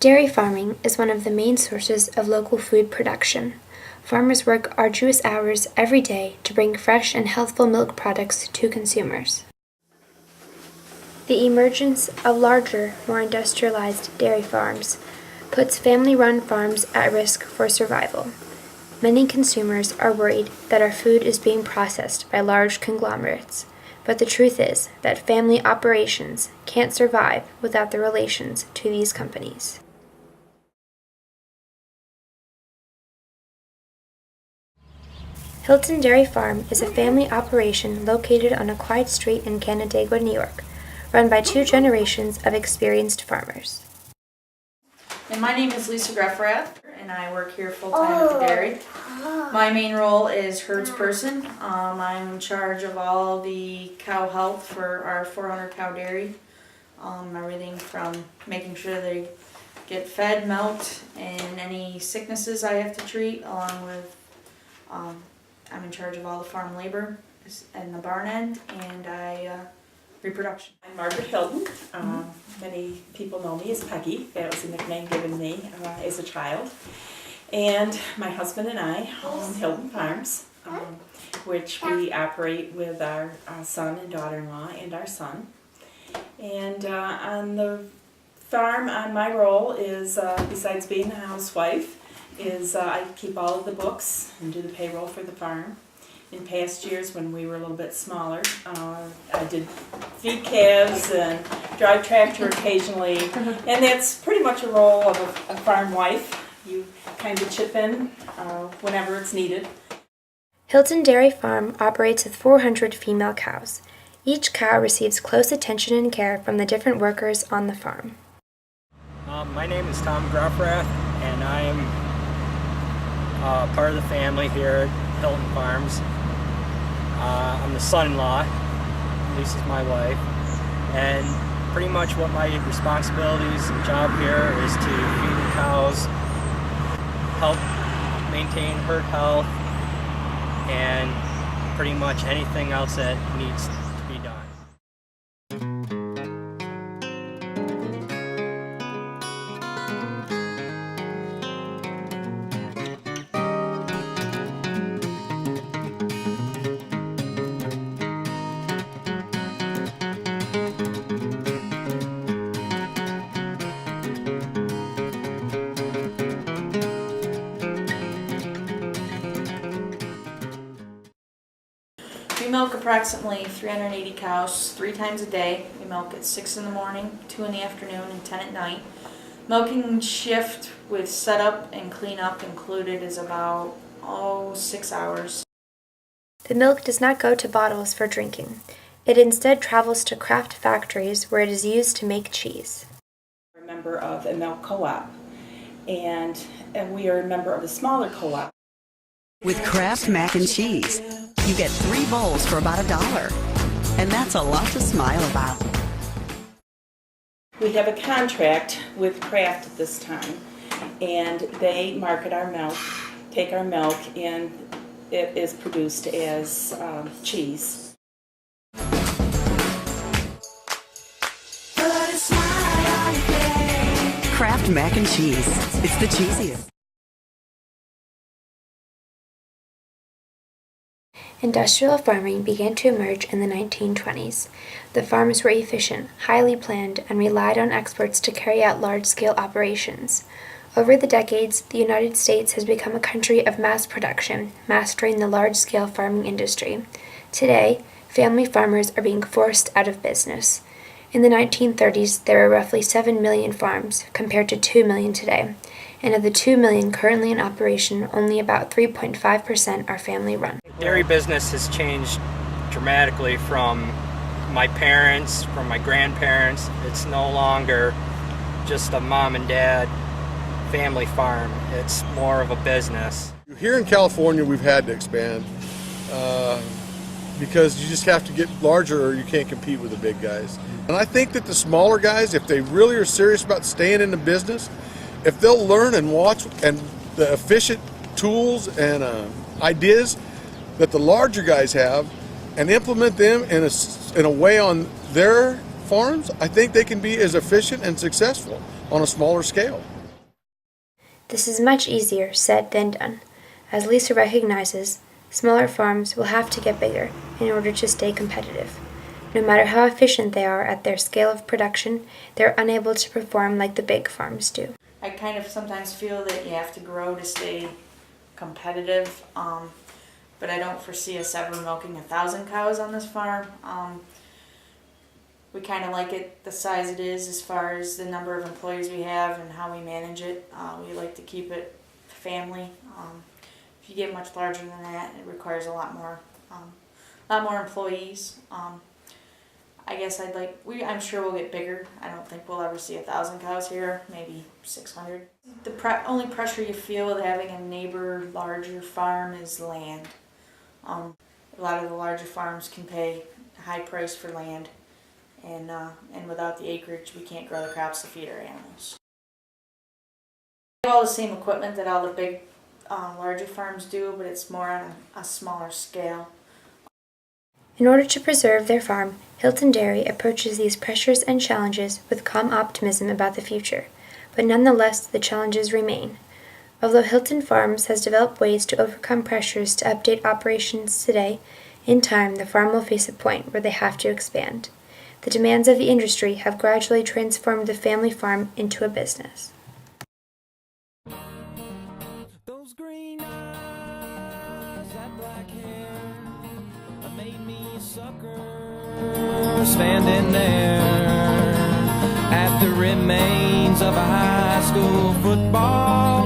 Dairy farming is one of the main sources of local food production. Farmers work arduous hours every day to bring fresh and healthful milk products to consumers. The emergence of larger, more industrialized dairy farms puts family-run farms at risk for survival. Many consumers are worried that our food is being processed by large conglomerates, but the truth is that family operations can't survive without the relations to these companies. Hilton Dairy Farm is a family operation located on a quiet street in Canandaigua, New York, run by 2 generations of experienced farmers. And my name is Lisa Greffrath, and I work here full-time at the dairy. My main role is herdsperson. I'm in charge of all the cow health for our 400 cow dairy. Everything from making sure they get fed, milked, and any sicknesses I have to treat, along with I'm in charge of all the farm labor and the barn end, and reproduction. I'm Margaret Hilton. Many people know me as Peggy. That was a nickname given me as a child. And my husband and I own Hilton Farms, which we operate with our son and daughter-in-law and our son. And on the farm, my role is, besides being a housewife, is I keep all of the books and do the payroll for the farm. In past years, when we were a little bit smaller, I did feed calves and drive tractor occasionally, and that's pretty much a role of a farm wife. You kind of chip in whenever it's needed. Hilton Dairy Farm operates with 400 female cows. Each cow receives close attention and care from the different workers on the farm. My name is Tom Greffrath, and I am part of the family here at Hilton Farms. I'm the son-in-law. Lisa's my wife, and pretty much what my responsibilities and job here is to feed the cows, help maintain herd health, and pretty much anything else that needs to be done. We milk approximately 380 cows 3 times a day. We milk at 6 in the morning, 2 in the afternoon, and 10 at night. Milking shift with setup and cleanup included is about 6 hours. The milk does not go to bottles for drinking. It instead travels to craft factories where it is used to make cheese. We're a member of a milk co-op, and we are a member of the smaller co-op. With Kraft Mac and Cheese, you get 3 bowls for about $1, and that's a lot to smile about. We have a contract with Kraft at this time, and they market our milk, take our milk, and it is produced as cheese. Kraft Mac and Cheese. It's the cheesiest. Industrial farming began to emerge in the 1920s. The farms were efficient, highly planned, and relied on experts to carry out large-scale operations. Over the decades, the United States has become a country of mass production, mastering the large-scale farming industry. Today, family farmers are being forced out of business. In the 1930s, there were roughly 7 million farms, compared to 2 million today. And of the 2 million currently in operation, only about 3.5% are family-run. Dairy business has changed dramatically from my parents, from my grandparents. It's no longer just a mom and dad family farm. It's more of a business. Here in California, we've had to expand because you just have to get larger or you can't compete with the big guys. And I think that the smaller guys, if they really are serious about staying in the business, if they'll learn and watch and the efficient tools and ideas that the larger guys have and implement them in a way on their farms, I think they can be as efficient and successful on a smaller scale. This is much easier said than done. As Lisa recognizes, smaller farms will have to get bigger in order to stay competitive. No matter how efficient they are at their scale of production, they're unable to perform like the big farms do. I kind of sometimes feel that you have to grow to stay competitive, but I don't foresee us ever milking 1,000 cows on this farm. We kind of like it the size it is as far as the number of employees we have and how we manage it. We like to keep it family. If you get much larger than that, it requires a lot more employees. I guess I'm sure we'll get bigger. I don't think we'll ever see 1,000 cows here, maybe 600. The only pressure you feel with having a neighbor larger farm is land. A lot of the larger farms can pay a high price for land, and without the acreage, we can't grow the crops to feed our animals. We have all the same equipment that all the big, larger farms do, but it's more on a smaller scale. In order to preserve their farm, Hilton Dairy approaches these pressures and challenges with calm optimism about the future, but nonetheless the challenges remain. Although Hilton Farms has developed ways to overcome pressures to update operations today, in time the farm will face a point where they have to expand. The demands of the industry have gradually transformed the family farm into a business. Those green eyes, that black hair, made me a sucker, standing there at the remains of a high school football